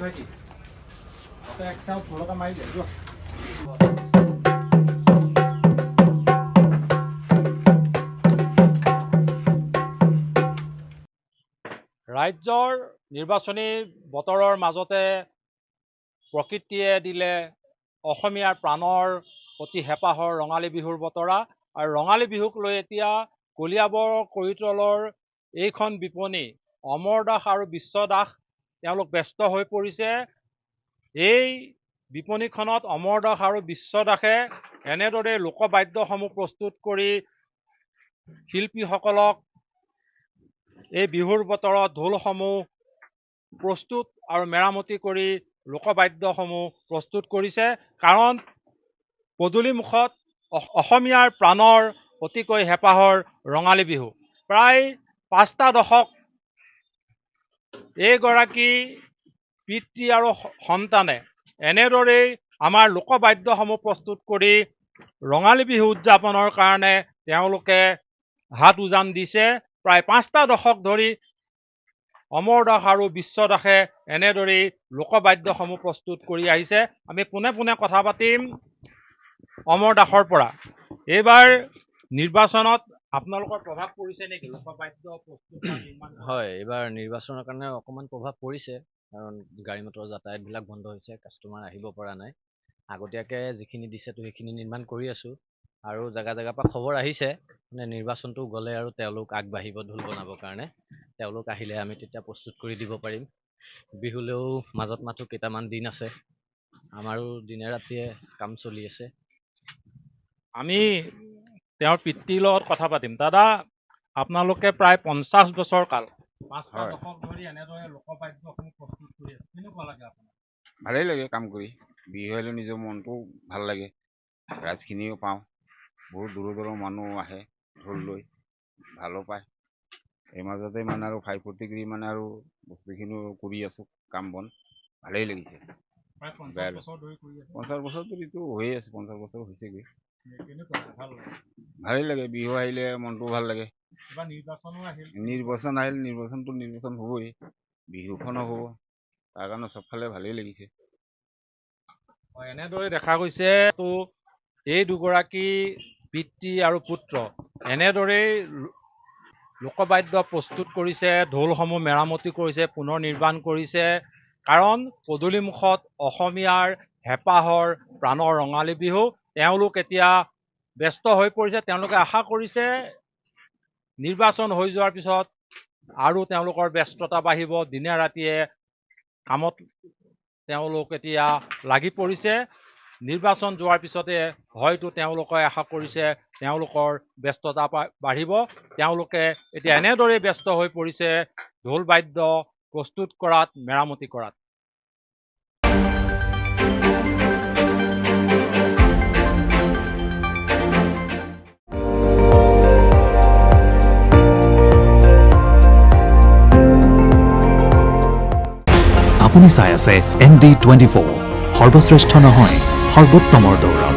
ভাইটি এক চাউল থোড়া মাৰি দে ৰাজ্যৰ নিৰ্বাচনী বতৰৰ মাজতে প্ৰকৃতিয়ে দিলে অসমীয়াৰ প্ৰাণৰ অতি হেঁপাহৰ ৰঙালী বিহুৰ বতৰা আৰু ৰঙালী বিহুক লৈ এতিয়া কলিয়াবৰ কৰিতলৰ এইখন বিপণী অমৰ দাস আৰু বিশ্ব দাস তেওঁলোক ব্যস্ত হৈ পৰিছে। এই বিপণীখনত অমৰ দাস আৰু বিশ্ব দাসে এনেদৰে লোকবাদ্যসমূহ প্ৰস্তুত কৰি শিল্পীসকলক এই বিহুৰ বতৰত ঢোলসমূহ প্ৰস্তুত আৰু মেৰামতি কৰি লোকবাদ্যসমূহ প্ৰস্তুত কৰিছে। কাৰণ পদূলিমুখত অসমীয়াৰ প্ৰাণৰ অতিকৈ হেঁপাহৰ ৰঙালী বিহু। প্ৰায় 5টা দশক এইগৰাকী পিতৃ আৰু সন্তানে এনেদৰেই আমাৰ লোকবাদ্যসমূহ প্ৰস্তুত কৰি ৰঙালী বিহু উদযাপনৰ কাৰণে তেওঁলোকে হাত উজান দিছে। প্ৰায় 5টা দশক ধৰি অমৰ দাস আৰু বিশ্ব দাসে এনেদৰেই লোকবাদ্যসমূহ প্ৰস্তুত কৰি আহিছে। আমি পোনে পোনে কথা পাতিম অমৰ দাসৰ পৰা। এইবাৰ নিৰ্বাচনত আপোনালোকৰ প্ৰভাৱ পৰিছে নেকি লোকবাদ্য প্ৰস্তুত নিৰ্মাণ? হয়, এইবাৰ নিৰ্বাচনৰ কাৰণে অকণমান প্ৰভাৱ পৰিছে, কাৰণ গাড়ী মটৰ যাতায়াতবিলাক বন্ধ হৈছে, কাষ্টমাৰ আহিব পৰা নাই। আগতীয়াকৈ যিখিনি দিছেতো সেইখিনি নিৰ্মাণ কৰি আছোঁ আৰু জেগা জেগাৰ পৰা খবৰ আহিছে মানে নিৰ্বাচনটো গ'লে আৰু তেওঁলোক আগবাঢ়িব ঢোল বনাবৰ কাৰণে। তেওঁলোক আহিলে আমি তেতিয়া প্ৰস্তুত কৰি দিব পাৰিম। বিহুলৈও মাজত মাথো কেইটামান দিন আছে, আমাৰো দিনে ৰাতিয়ে কাম চলি আছে। আমি তেওঁৰ পিতৃৰ লগত কথা পাতিম। দাদা, আপোনালোকে প্ৰায় 50 বছৰ কাল 5টা দশক ধৰি এনেদৰে লোকবাদ্যসমূহ প্ৰস্তুত কৰি আছে, কেনেকুৱা লাগে আপোনাৰ? ভালেই লাগে কাম কৰি। বিহু আহিলে নিজৰ মনটো ভাল লাগে, ৰাইজখিনিও পাওঁ, বহুত দূৰৰ দূৰৰ মানুহ আহে ঢোল লৈ, ভালো পায়। এই মাজতে মানে আৰু ভাই প্ৰতিক্ৰিয়া মানে আৰু বস্তুখিনিও কৰি আছোঁ, কাম বন ভালেই লাগিছে। প্ৰায় 50 বছৰ ধৰি কৰি আছে। 50 বছৰ ধৰিতো হৈয়ে আছে, 50 বছৰ হৈছেগৈ। কেনেকুৱা ভাল লাগে? ভালেই লাগে, বিহু আহিলে মনটো ভাল লাগে। এবাৰ নিৰ্বাচনো আহিল। নিৰ্বাচন হ'বই, বিহুখনো হ'ব, তাৰ কাৰণে চবফালে ভালেই লাগিছে। এনেদৰে দেখা গৈছে তো এই দুগৰাকী পিতৃ আৰু পুত্ৰ এনেদৰেই লোকবাদ্য প্ৰস্তুত কৰিছে, ঢোলসমূহ মেৰামতি কৰিছে, পুনৰ নিৰ্মাণ কৰিছে। কাৰণ পদূলিমুখত অসমীয়াৰ হেঁপাহৰ প্ৰাণৰ ৰঙালী বিহু। তেওঁলোক এতিয়া ব্যস্ত হৈ পৰিছে। তেওঁলোকে আশা কৰিছে নিৰ্বাচন হৈ যোৱাৰ পিছত আৰু তেওঁলোকৰ ব্যস্ততা বাঢ়িব, দিনে ৰাতিয়ে কামত তেওঁলোক এতিয়া লাগি পৰিছে। নিৰ্বাচন যোৱাৰ পিছতে হয়তো তেওঁলোকে আশা কৰিছে তেওঁলোকৰ ব্যস্ততা বাঢ়িব। তেওঁলোকে এতিয়া এনেদৰেই ব্যস্ত হৈ পৰিছে ঢোল বাদ্য প্ৰস্তুত কৰাত, মেৰামতি কৰাত। আপুনি চাই আছে ND24, সৰ্বশ্ৰেষ্ঠ নহয় সৰ্বোত্তমৰ দৌৰ।